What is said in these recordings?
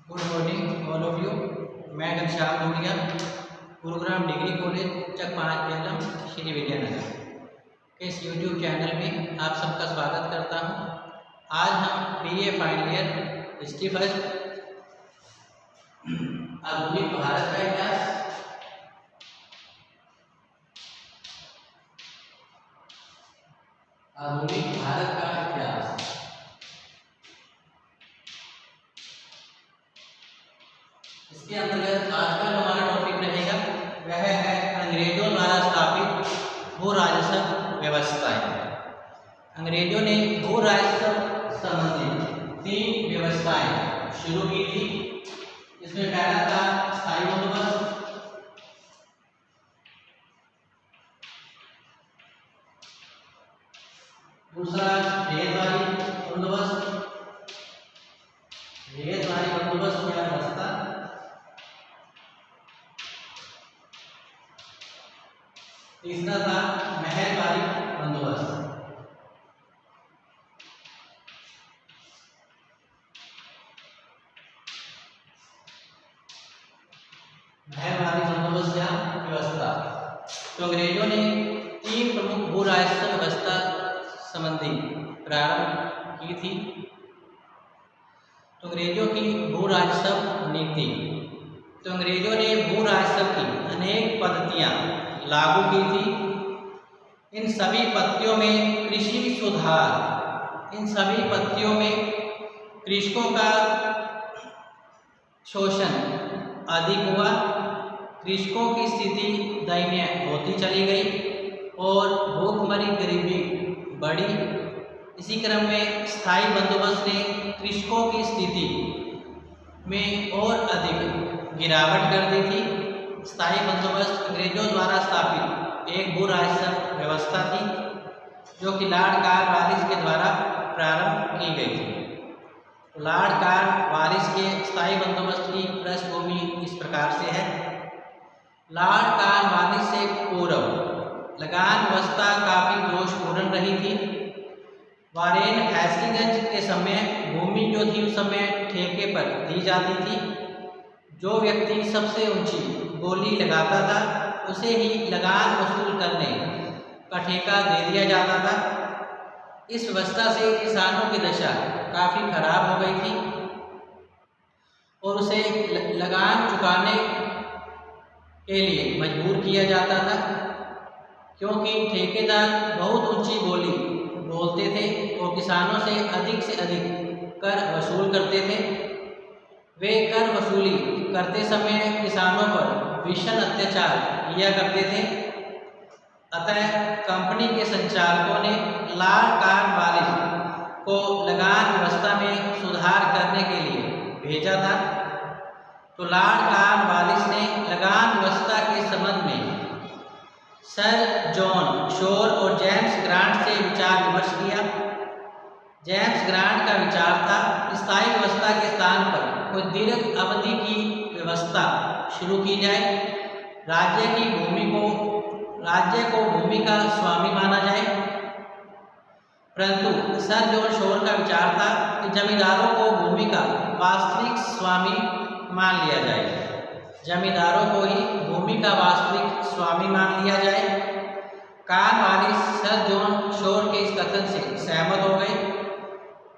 Good morning all of you. मैं Ghanshyam Dhulia, Gurugram degree college चकपालम Shri Vidyanagar के इस यूट्यूब चैनल में आप सबका स्वागत करता हूं। आज हम BA final year history first आधुनिक भारत का इतिहास, आधुनिक भारत का इतिहास, इसके अंतर्गत आज का हमारा टॉपिक रहेगा वह है अंग्रेजों द्वारा स्थापित भू राजस्व व्यवस्थाएं। अंग्रेजों ने भू राजस्व संबंधी 3 व्यवस्थाएं शुरू की थी। इसमें पहला था स्थायी बंदोबस्त, दूसरा रेतवारी बंदोबस्त या व्यवस्था, तीसरा था महलवारी बंदोबस्त। महलवारी बंदोबस्त या व्यवस्था। तो अंग्रेजों ने 3 प्रमुख भू राजस्व व्यवस्था संबंधी प्रारंभ की थी। तो अंग्रेजों की भू राजस्व नीति। तो अंग्रेजों ने भू राजस्व की अनेक पद्धतियां लागू की थी। इन सभी पद्धतियों में कृषि सुधार, इन सभी पद्धतियों में कृषकों का शोषण अधिक हुआ, कृषकों की स्थिति दयनीय होती चली गई और भूखमरी गरीबी बढ़ी। इसी क्रम में स्थायी बंदोबस्त ने कृषकों की स्थिति में और अधिक गिरावट कर दी थी। स्थायी बंदोबस्त अंग्रेजों द्वारा स्थापित एक भू राजस्व व्यवस्था थी जो कि लॉर्ड कॉर्नवालिस के द्वारा प्रारंभ की गई थी। लॉर्ड कॉर्नवालिस के स्थायी बंदोबस्त की पृष्ठभूमि इस प्रकार से है। लॉर्ड कॉर्नवालिस से पूर्व लगान व्यवस्था काफी दोषपूर्ण रही थी। वारेन हैस्टिंग्स के समय भूमि जो थी उस समय ठेके पर दी जाती थी। जो व्यक्ति सबसे ऊंची बोली लगाता था उसे ही लगान वसूल करने का ठेका दे दिया जाता था। इस व्यवस्था से किसानों की दशा काफी खराब हो गई थी और उसे लगान चुकाने के लिए मजबूर किया जाता था, क्योंकि ठेकेदार बहुत ऊंची बोली बोलते थे और किसानों से अधिक कर वसूल करते थे। वे कर वसूली करते समय किसानों पर भीषण अत्याचार किया करते थे। अतः कंपनी के संचालकों ने लॉर्ड कॉर्नवालिस को लगान व्यवस्था में सुधार करने के लिए भेजा था। तो लॉर्ड कॉर्नवालिस ने लगान व्यवस्था के संबंध में सर जॉन शोर और जेम्स ग्रांट से विचार विमर्श किया। जेम्स ग्रांट का विचार था स्थायी व्यवस्था के स्थान पर कोई दीर्घ अवधि की व्यवस्था शुरू की जाए। राज्य को भूमि का स्वामी माना जाए। परंतु सर जॉन शोर का विचार था कि जमींदारों को भूमि का वास्तविक स्वामी मान लिया जाए। जमींदारों को ही भूमि का वास्तविक स्वामी मान लिया जाए। कॉर्नवालिस सर जॉन शोर के इस कथन से सहमत हो गए।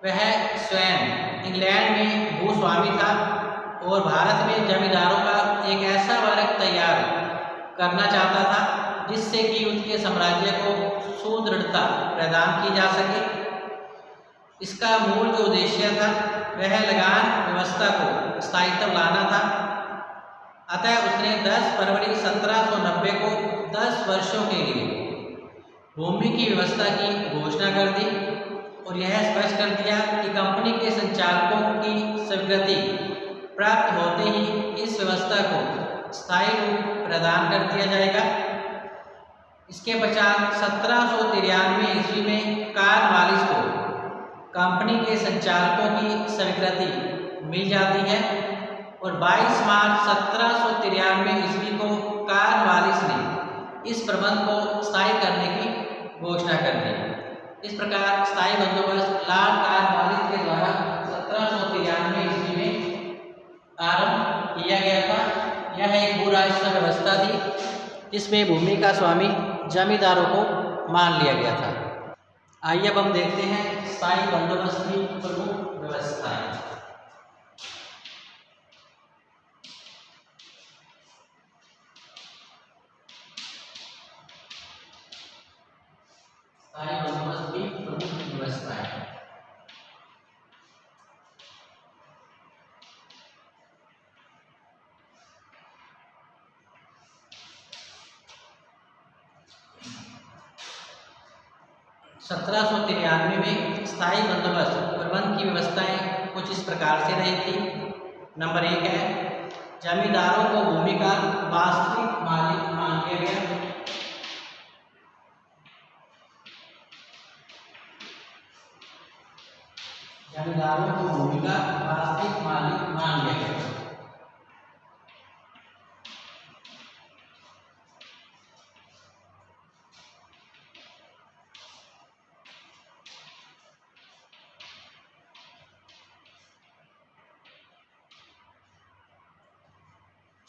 वह स्वयं इंग्लैंड में भूस्वामी था और भारत में जमींदारों का एक ऐसा वर्ग तैयार करना चाहता था जिससे कि उसके साम्राज्य को सुदृढ़ता प्रदान की जा सके। इसका मूल जो उद्देश्य था वह लगान व्यवस्था को स्थायित्व लाना था। अतः उसने 10 फरवरी 1790 को 10 वर्षों के लिए भूमि की व्यवस्था की घोषणा कर दी और यह स्पष्ट कर दिया कि कंपनी के संचालकों की स्वीकृति प्राप्त होते ही इस व्यवस्था को स्थायी रूप प्रदान कर दिया जाएगा। इसके पश्चात 1793 ईस्वी में कॉर्नवालिस को कंपनी के संचालकों की स्वीकृति मिल जाती है और 22 मार्च 1793 ईस्वी को कॉर्नवालिस ने इस प्रबंध को स्थायी करने की घोषणा कर दी। इस प्रकार स्थायी बंदोबस्त लॉर्ड कॉर्नवालिस के द्वारा 1793 ईस्वी में राजस्व व्यवस्था थी जिसमें भूमि का स्वामी जमींदारों को मान लिया गया था। आइए अब हम देखते हैं स्थायी बंदोबस्त की प्रमुख व्यवस्थाएं। स्थायी बंदोबस्त की प्रमुख व्यवस्थाएं। सत्रह सौ 93 में स्थायी बंदोबस्त प्रबंध की व्यवस्थाएं कुछ इस प्रकार से रही थी। नंबर 1 है, जमींदारों को भूमि का वास्तविक मालिक मान लिया गया। जमींदारों को भूमि का वास्तविक मालिक मान लिया गया।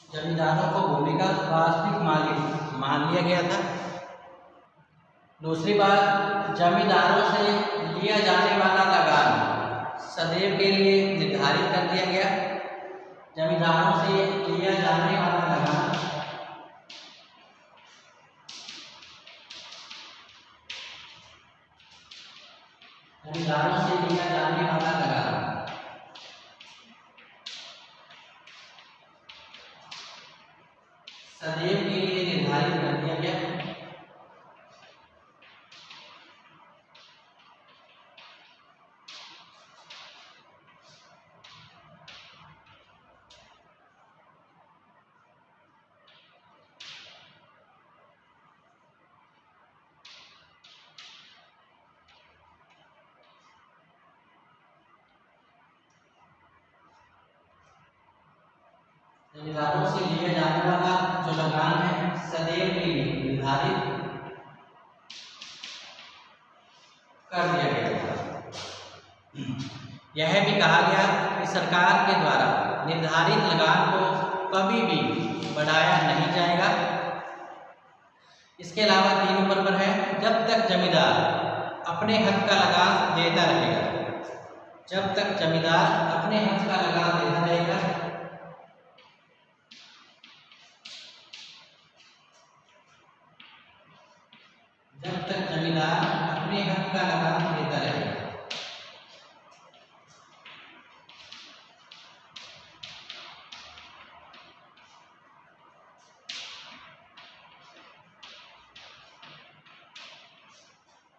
जमींदारों को भूमि का वास्तविक मालिक मान लिया गया था। दूसरी बात, जमींदारों से लिया जाने वाला लगान सदैव के लिए निर्धारित कर दिया गया। जमींदारों से लिया जाने वाला लगान जमींदारों से लिया जाने वाला लगान सदैव के लिए निर्धारित कर दिया गया। जमींदारों से लिया जाने वाला जो लगान है सदैव के लिए निर्धारित कर दिया गया था। यह भी कहा गया कि सरकार के द्वारा निर्धारित लगान को कभी भी बढ़ाया नहीं जाएगा। इसके अलावा 3 नंबर पर है, जब तक जमींदार अपने हक का लगान देता रहेगा। जब तक जमींदार अपने हक का लगान देता रहेगा, जब तक जमींदार अपने हक का लगान देता रहेगा,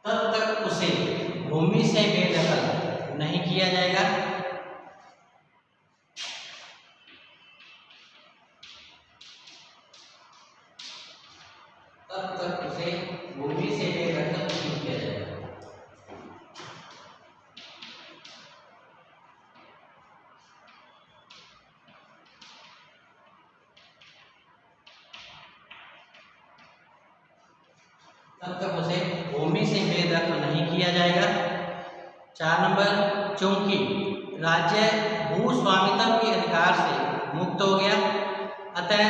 तब तक उसे भूमि से बेदखल नहीं किया जाएगा। तब तक उसे भूमि से बेदखल नहीं किया जाएगा। तब तक उसे भूमि से बेदखल नहीं किया जाएगा। 4 नंबर, चूंकि राज्य भू स्वामित्व के अधिकार से मुक्त हो गया, अतः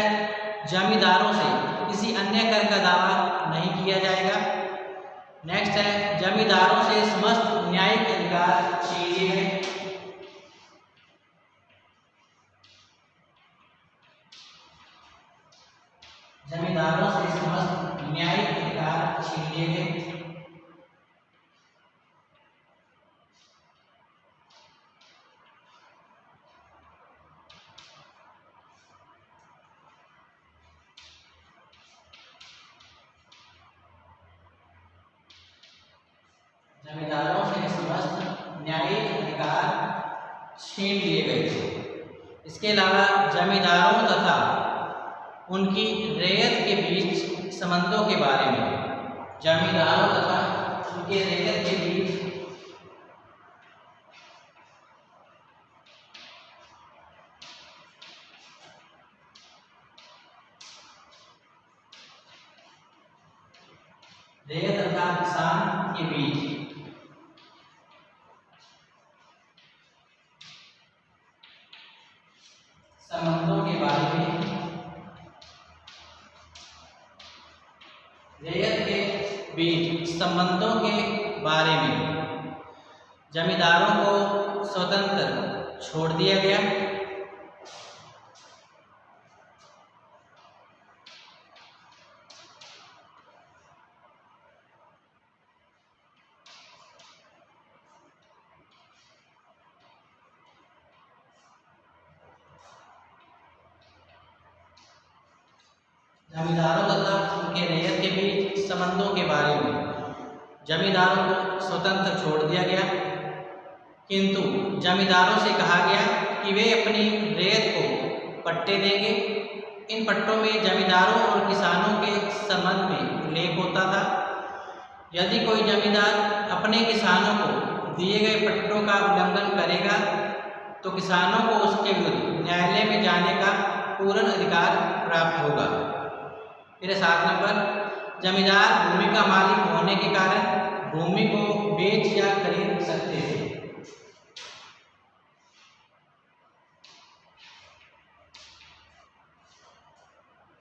जमींदारों से किसी अन्य कर का दावा नहीं किया जाएगा। नेक्स्ट है, जमींदारों से समस्त न्यायिक अधिकार छीन लिए गए। जमींदारों से समस्त न्यायिक अधिकार छीन लिए गए। जमींदारों से समस्त न्यायिक अधिकार छीन लिए गए थे। इसके अलावा जमींदारों तथा उनकी रैयत के बीच संबंधों के बारे में, जमींदारों तथा उनके रैयत के बीच रैयत तथा किसान के बीच संबंधों के बारे में संबंधों के बारे में जमींदारों को स्वतंत्र छोड़ दिया गया। जमींदारों तथा उनके रैयत के बीच संबंधों के बारे में जमींदारों को स्वतंत्र छोड़ दिया गया, किंतु जमींदारों से कहा गया कि वे अपनी रैयत को पट्टे देंगे। इन पट्टों में जमींदारों और किसानों के संबंध में उल्लेख होता था। यदि कोई जमींदार अपने किसानों को दिए गए पट्टों का उल्लंघन करेगा तो किसानों को उसके विरुद्ध न्यायालय में जाने का पूर्ण अधिकार प्राप्त होगा। फिर 7 नंबर, जमींदार भूमि का मालिक होने के कारण भूमि को बेच या खरीद सकते थे।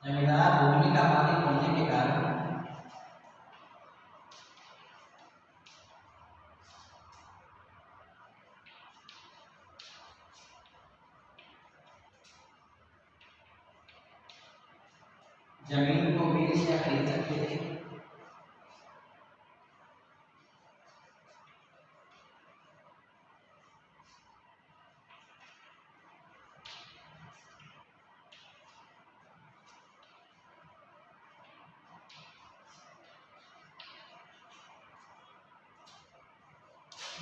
जमींदार भूमि का मालिक होने के कारण जमीन को बेच या खरीद सकते थे।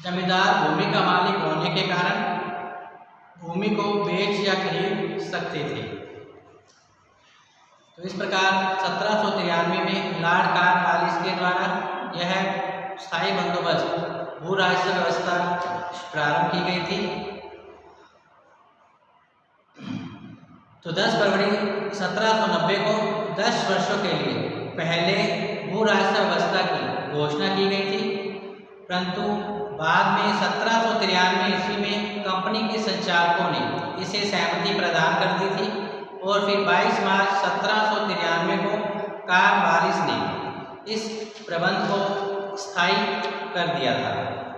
जमींदार भूमि का मालिक होने के कारण भूमि को बेच या खरीद सकते थे। तो इस प्रकार 1793 में लॉर्ड कॉर्नवालिस के द्वारा यह स्थायी बंदोबस्त भू राजस्व व्यवस्था प्रारंभ की गई थी। तो 10 फरवरी 1790 को 10 वर्षों के लिए पहले भू राजस्व व्यवस्था की घोषणा की गई थी, परंतु बाद में 1793 ईस्वी में कंपनी के संचालकों ने इसे सहमति प्रदान कर दी थी और फिर 22 मार्च 1793 को कॉर्नवालिस ने इस प्रबंध को स्थायी कर दिया था।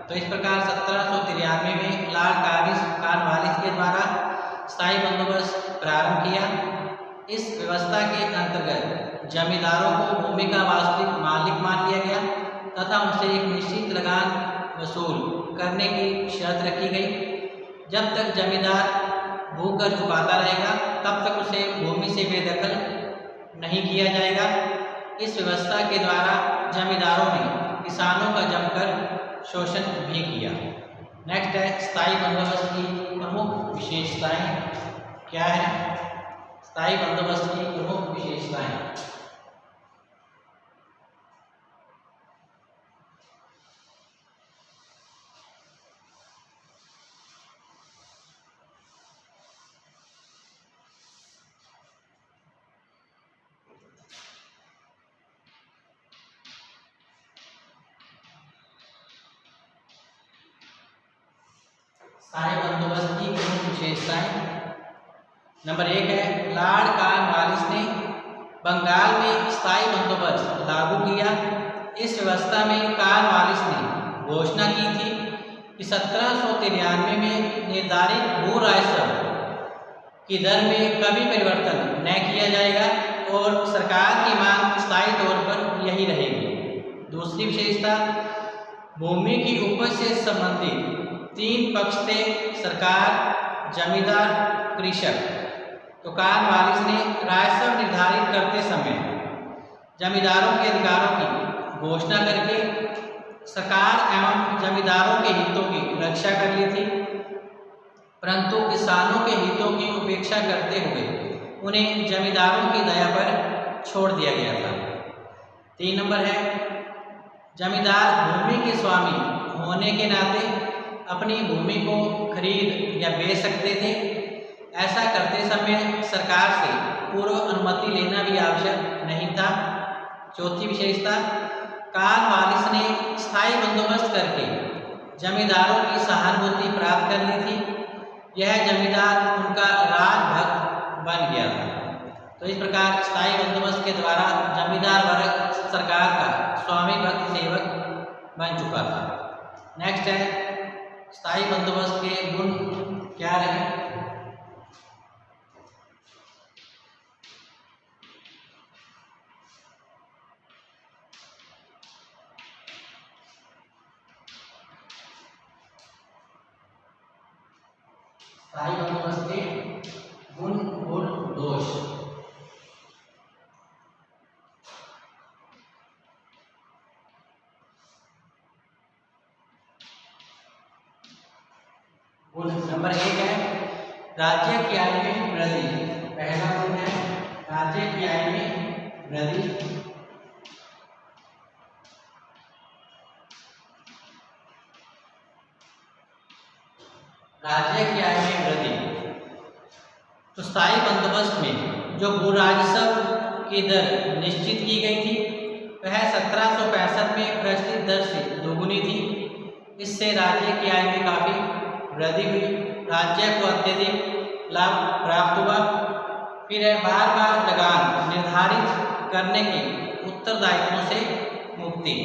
तो इस प्रकार 1793 में लॉर्ड कॉर्नवालिस के द्वारा स्थायी बंदोबस्त प्रारंभ किया। इस व्यवस्था के अंतर्गत जमींदारों को भूमि का वास्तविक मालिक मान लिया गया तथा उनसे एक निश्चित लगान वसूल करने की शर्त रखी गई। जब तक जमींदार भू कर चुकाता रहेगा तब तक उसे भूमि से बेदखल नहीं किया जाएगा। इस व्यवस्था के द्वारा जमींदारों ने किसानों का जमकर शोषण भी किया। नेक्स्ट है स्थायी बंदोबस्त की प्रमुख विशेषताएं क्या है। स्थायी बंदोबस्त की प्रमुख विशेषताएं स्थायी बंदोबस्त की प्रमुख विशेषताएं। नंबर 1 है लॉर्ड कॉर्नवालिस ने बंगाल में स्थायी बंदोबस्त लागू किया। इस व्यवस्था में कॉर्नवालिस ने घोषणा की थी कि 1793 में निर्धारित भू राजस्व की दर में कभी परिवर्तन न किया जाएगा और सरकार की मांग स्थायी तौर पर यही रहेगी। दूसरी विशेषता, भूमि की उपज से संबंधित 3 पक्ष थे, सरकार, जमींदार, कृषक। तो कॉर्नवालिस ने राजस्व निर्धारित करते समय जमींदारों के अधिकारों की घोषणा करके सरकार एवं जमींदारों के हितों की रक्षा कर ली थी, परंतु किसानों के हितों की उपेक्षा करते हुए उन्हें जमींदारों की दया पर छोड़ दिया गया था। 3 नंबर है जमींदार भूमि के स्वामी होने के नाते अपनी भूमि को खरीद या बेच सकते थे। ऐसा करते समय सरकार से पूर्व अनुमति लेना भी आवश्यक नहीं था। चौथी विशेषता, कॉर्नवालिस ने स्थायी बंदोबस्त करके जमींदारों की सहानुभूति प्राप्त कर ली थी। यह जमींदार उनका राजभक्त बन गया था। तो इस प्रकार स्थायी बंदोबस्त के द्वारा जमींदार वर्ग सरकार का स्वामी भक्त सेवक बन चुका था। नेक्स्ट है स्थायी बंदोबस्त के गुण क्या रहे। स्थायी बंदोबस्त के गुण और दोष। गुण नंबर 1 है राज्य की आय में वृद्धि। पहला गुण है राज्य की आय में वृद्धि। राज्य की आय में वृद्धि। तो स्थायी बंदोबस्त में जो भू राजस्व की दर निश्चित की गई थी वह 1765 में प्रचलित दर से दोगुनी थी। इससे राज्य की आय में काफी वृद्धि हुई, राज्य को अत्यधिक लाभ प्राप्त हुआ। फिर है बार बार लगान निर्धारित करने के उत्तरदायित्वों से मुक्ति।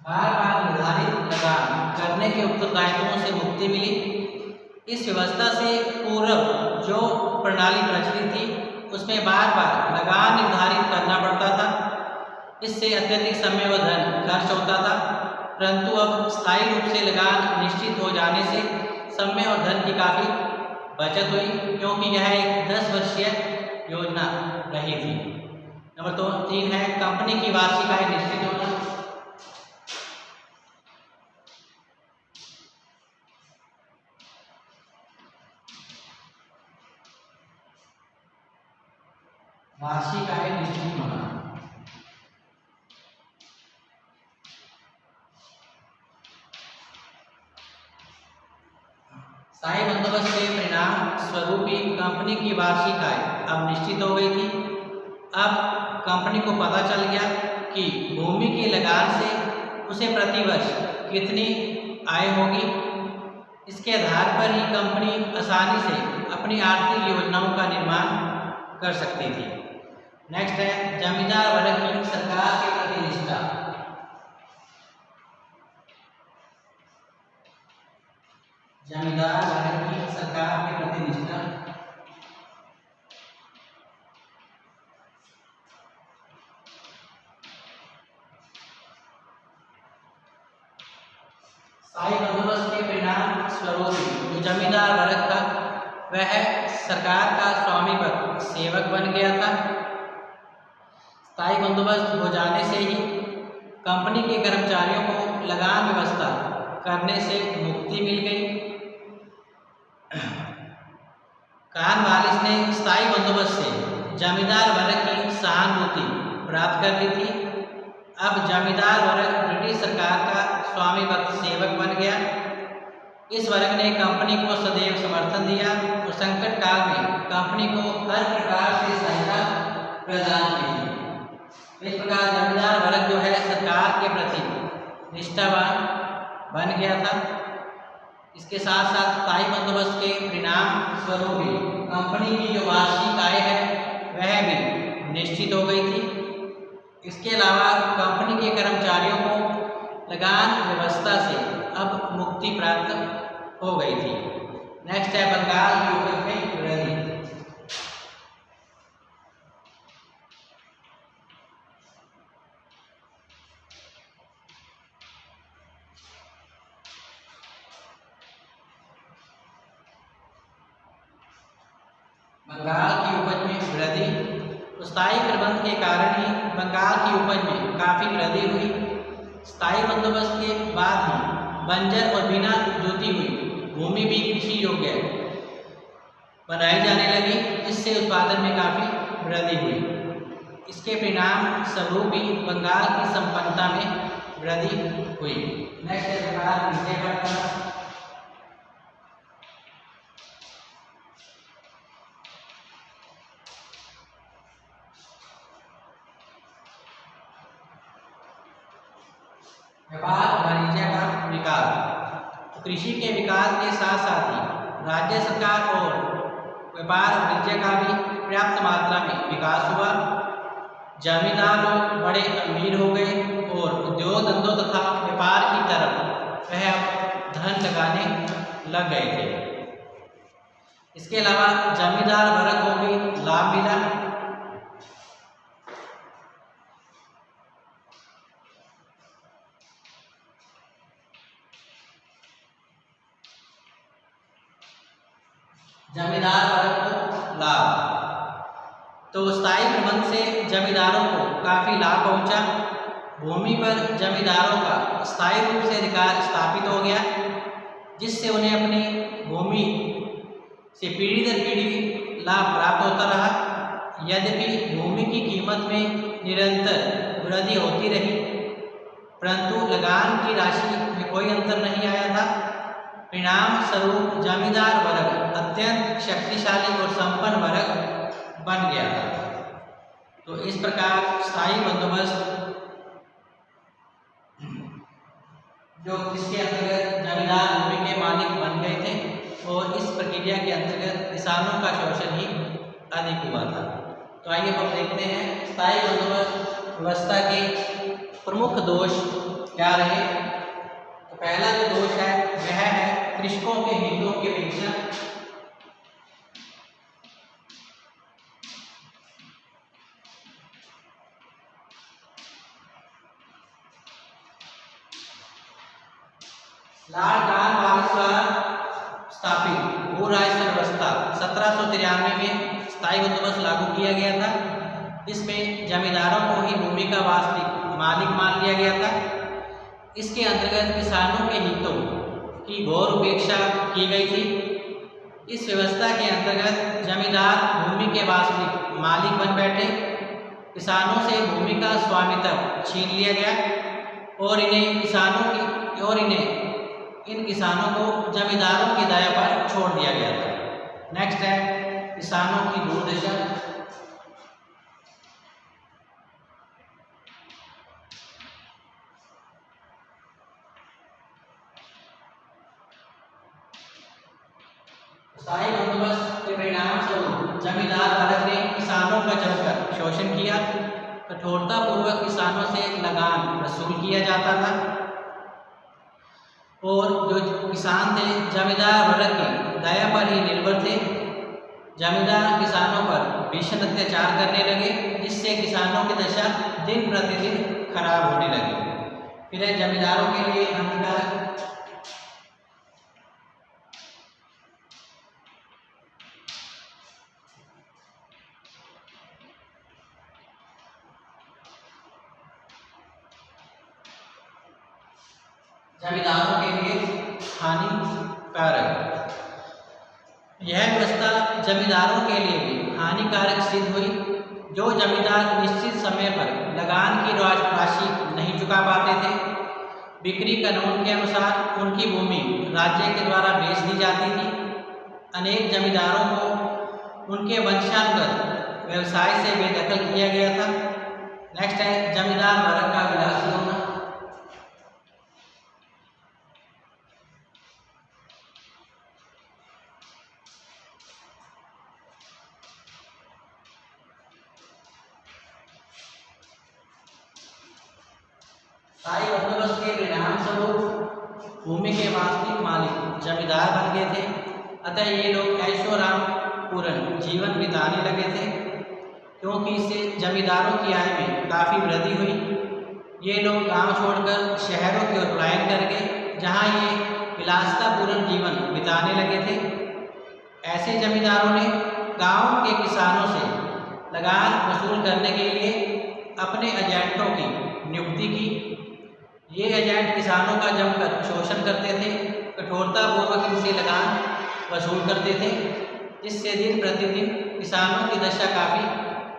बार बार निर्धारित लगान करने के उत्तरदायित्वों से मुक्ति मिली। इस व्यवस्था से पूर्व जो प्रणाली प्रचलित थी उसमें बार बार लगान निर्धारित करना पड़ता था। इससे अत्यधिक समय व धन खर्च होता था, परंतु अब स्थायी रूप से लगान निश्चित हो जाने से समय और धन की काफी बचत हुई, क्योंकि यह एक 10 वर्षीय योजना रही थी। नंबर 3 है कंपनी की वार्षिक आय निश्चित होना। वार्षिक आय निश्चित होना। स्थायी बंदोबस्त के परिणाम स्वरूप ही कंपनी की वार्षिक आय अब निश्चित हो गई थी। अब कंपनी को पता चल गया कि भूमि की लगान से उसे प्रतिवर्ष कितनी आय होगी। इसके आधार पर ही कंपनी आसानी से अपनी आर्थिक योजनाओं का निर्माण कर सकती थी। नेक्स्ट है जमींदार वर्ग की सरकार के प्रति निष्ठा। जमींदार वर्ग की सरकार के प्रति निष्ठा। स्थायी बंदोबस्त के परिणाम स्वरूप जो जमींदार वर्ग था वह सरकार का स्वामी भक्त सेवक बन गया था। स्थायी बंदोबस्त हो जाने से ही कंपनी के कर्मचारियों को लगान व्यवस्था करने से मुक्ति मिल गई। कॉर्नवालिस ने स्थायी बंदोबस्त से जमींदार वर्ग की सहानुभूति प्राप्त कर ली थी। अब जमींदार वर्ग ब्रिटिश सरकार का स्वामी भक्त सेवक बन गया। इस वर्ग ने कंपनी को सदैव समर्थन दिया और संकट काल में कंपनी को हर प्रकार से सहायता प्रदान की। इस प्रकार जमींदार वर्ग जो है सरकार के प्रति निष्ठावान बन गया था। इसके साथ साथ स्थायी बंदोबस्त के परिणाम स्वरूप भी कंपनी की जो वार्षिक आय है वह भी निश्चित हो गई थी। इसके अलावा कंपनी के कर्मचारियों को लगान व्यवस्था से अब मुक्ति प्राप्त हो गई थी। नेक्स्ट है बंगाल की उपज में वृद्धि। बंगाल की उपज में वृद्धि। तो स्थायी प्रबंध के कारण ही बंगाल की उपज में काफी वृद्धि हुई। स्थायी बंदोबस्त के बाद ही बंजर और बिना जोती हुई भूमि भी कृषि योग्य बनाई जाने लगी, जिससे उत्पादन में काफी वृद्धि हुई। इसके परिणाम स्वरूप ही बंगाल की संपन्नता में वृद्धि हुई। नेक्स्ट है व्यापार विजय का। व्यापार वाणिज्य का विकास। तो कृषि के विकास के साथ साथ ही राज्य सरकार और व्यापार वाणिज्य का भी पर्याप्त मात्रा में विकास हुआ। जमींदार लोग बड़े अमीर हो गए और उद्योग धंधों तथा व्यापार की तरफ वह धन लगाने लग गए थे। इसके अलावा जमींदार वर्ग को भी लाभ मिला। जमींदार वर्ग को लाभ। तो स्थायी प्रबंध से जमींदारों को काफ़ी लाभ पहुंचा। भूमि पर जमींदारों का स्थायी रूप से अधिकार स्थापित हो गया, जिससे उन्हें अपनी भूमि से पीढ़ी दर पीढ़ी लाभ प्राप्त होता रहा। यद्यपि भूमि की कीमत में निरंतर वृद्धि होती रही, परंतु लगान की राशि में कोई अंतर नहीं आया था। परिणाम स्वरूप जमींदार वर्ग अत्यंत शक्तिशाली और संपन्न वर्ग बन गया था। तो इस प्रकार स्थायी बंदोबस्त जो इसके अंतर्गत जमींदार भूमि के मालिक बन गए थे और इस प्रक्रिया के अंतर्गत किसानों का शोषण ही अधिक हुआ था। तो आइए अब देखते हैं स्थायी बंदोबस्त व्यवस्था के प्रमुख दोष क्या रहे। तो पहला जो दोष है वह है कृषकों के हितों की अपेक्षा। लॉर्ड कॉर्नवालिस द्वारा स्थापित भू राजस्व व्यवस्था 1793 में स्थायी बंदोबस्त लागू किया गया था। इसमें जमींदारों को ही भूमि का वास्तविक मालिक मान लिया गया था। इसके अंतर्गत किसानों के हितों की घोर उपेक्षा की गई थी। इस व्यवस्था के अंतर्गत जमींदार भूमि के वास्तविक मालिक बन बैठे। किसानों से भूमि का स्वामित्व छीन लिया गया और इन किसानों को जमींदारों की दया पर छोड़ दिया गया था। नेक्स्ट है किसानों की दुर्दशा। स्थायी बंदोबस्त के परिणाम स्वरूप जमींदार वर्ग ने किसानों का जमकर शोषण किया। कठोरता पूर्वक किसानों से लगान वसूल किया जाता था और जो किसान थे जमींदार वर्ग की दया पर ही निर्भर थे। जमींदार किसानों पर भीषण अत्याचार करने लगे, जिससे किसानों की दशा दिन प्रतिदिन खराब होने लगी। फिर जमींदारों के लिए हानिकारक जमींदारों के लिए हानिकारक। यह व्यवस्था जमींदारों के लिए भी हानिकारक सिद्ध हुई। जो जमींदार निश्चित समय पर लगान की राशि नहीं चुका पाते थे, बिक्री कानून के अनुसार उनकी भूमि राज्य के द्वारा बेच दी जाती थी। अनेक जमींदारों को उनके वंशानुगत व्यवसाय से बेदखल किया गया था। नेक्स्ट है जमींदार वर्ग का विलासी होना। स्थायी बंदोबस्त के परिणाम स्वरूप भूमि के वास्तविक मालिक जमींदार बन गए थे। अतः ये लोग ऐशोआराम पूर्ण जीवन बिताने लगे थे, क्योंकि इससे जमींदारों की आय में काफ़ी वृद्धि हुई। ये लोग गांव छोड़कर शहरों की ओर पलायन कर गए, जहाँ ये विलासितापूर्ण जीवन बिताने लगे थे। ऐसे जमींदारों ने गांव के किसानों से लगान वसूल करने के लिए अपने एजेंटों की नियुक्ति की। ये एजेंट किसानों का जमकर शोषण करते थे, कठोरतापूर्वक इनसे लगान वसूल करते थे, जिससे दिन प्रतिदिन किसानों की दशा काफ़ी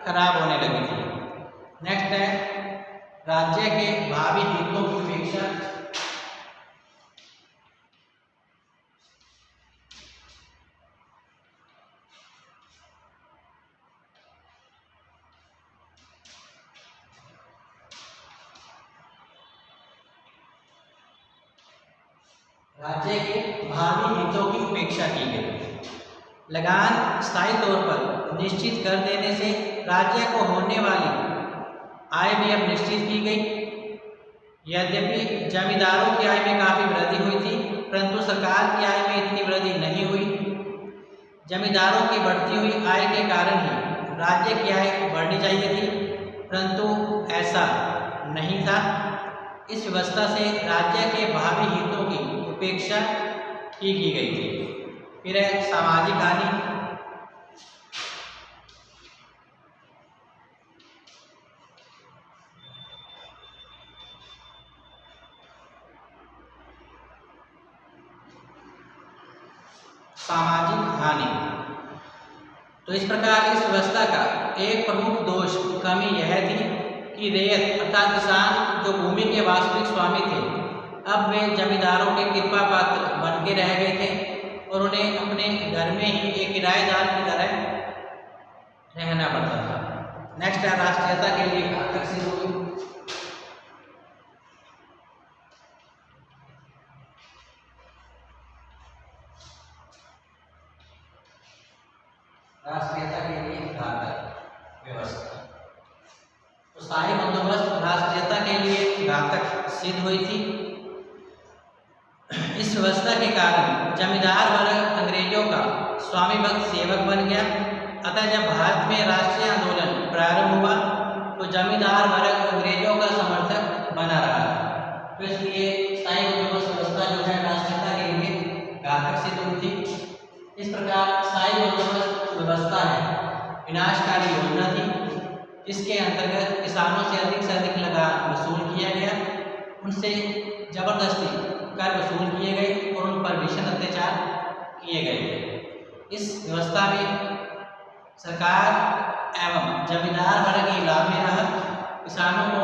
खराब होने लगी थी। नेक्स्ट है राज्य के भावी हितों की उपेक्षा। राज्य के भावी हितों की उपेक्षा की गई। लगान स्थायी तौर पर निश्चित कर देने से राज्य को होने वाली आय भी अब निश्चित की गई। यद्यपि जमींदारों की आय में काफ़ी वृद्धि हुई थी, परंतु सरकार की आय में इतनी वृद्धि नहीं हुई। जमींदारों की बढ़ती हुई आय के कारण ही राज्य की आय बढ़नी चाहिए थी, परंतु ऐसा नहीं था। इस व्यवस्था से राज्य के भावी हितों की उपेक्षा की गई थी। फिर है सामाजिक हानि। सामाजिक हानि तो इस प्रकार इस व्यवस्था का एक प्रमुख दोष कमी यह थी कि रैयत अर्थात किसान जो भूमि के वास्तविक स्वामी थे, अब वे जमींदारों के कृपा पात्र बन के रह गए थे और उन्हें अपने घर में ही एक किराएदार की तरह रहना पड़ता था। नेक्स्ट है राष्ट्रीयता के लिए घातक सिद्ध हुई। राष्ट्रीयता के लिए घातक व्यवस्था तो स्थायी बंदोबस्त राष्ट्रीयता के लिए घातक सिद्ध हुई थी। इस व्यवस्था के कारण जमींदार वर्ग अंग्रेजों का स्वामी भक्त सेवक बन गया। अतः जब भारत में राष्ट्रीय आंदोलन प्रारंभ हुआ तो जमींदार वर्ग अंग्रेजों का समर्थक बना रहा था। तो इसलिए स्थायी बंदोबस्त व्यवस्था जो है राष्ट्रीयता के लिए घातक सिद्ध हुई थी। इस प्रकार स्थायी बंदोबस्त व्यवस्था है विनाशकारी योजना थी। इसके अंतर्गत किसानों से अधिक लगान वसूल किया गया, उनसे जबरदस्ती कर वसूल किए गए और उन पर भीषण अत्याचार किए गए। इस व्यवस्था में सरकार एवं जमींदार वर्ग की लाभ में रहा, किसानों को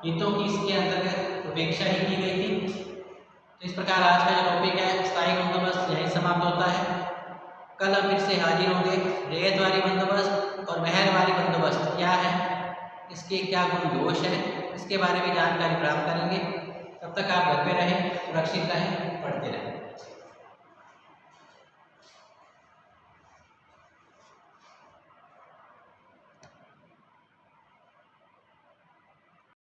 हितों की इसके अंतर्गत उपेक्षा ही की गई थी। तो इस प्रकार आज का जो टॉपिक है स्थायी बंदोबस्त यही समाप्त होता है। कल हम फिर से हाजिर होंगे। रैयतवारी बंदोबस्त और महलवारी बंदोबस्त क्या है, इसके क्या गुण दोष है, इसके बारे में जानकारी प्राप्त करेंगे। तब तक आप घर पे रहें, सुरक्षित रहें, पढ़ते रहें।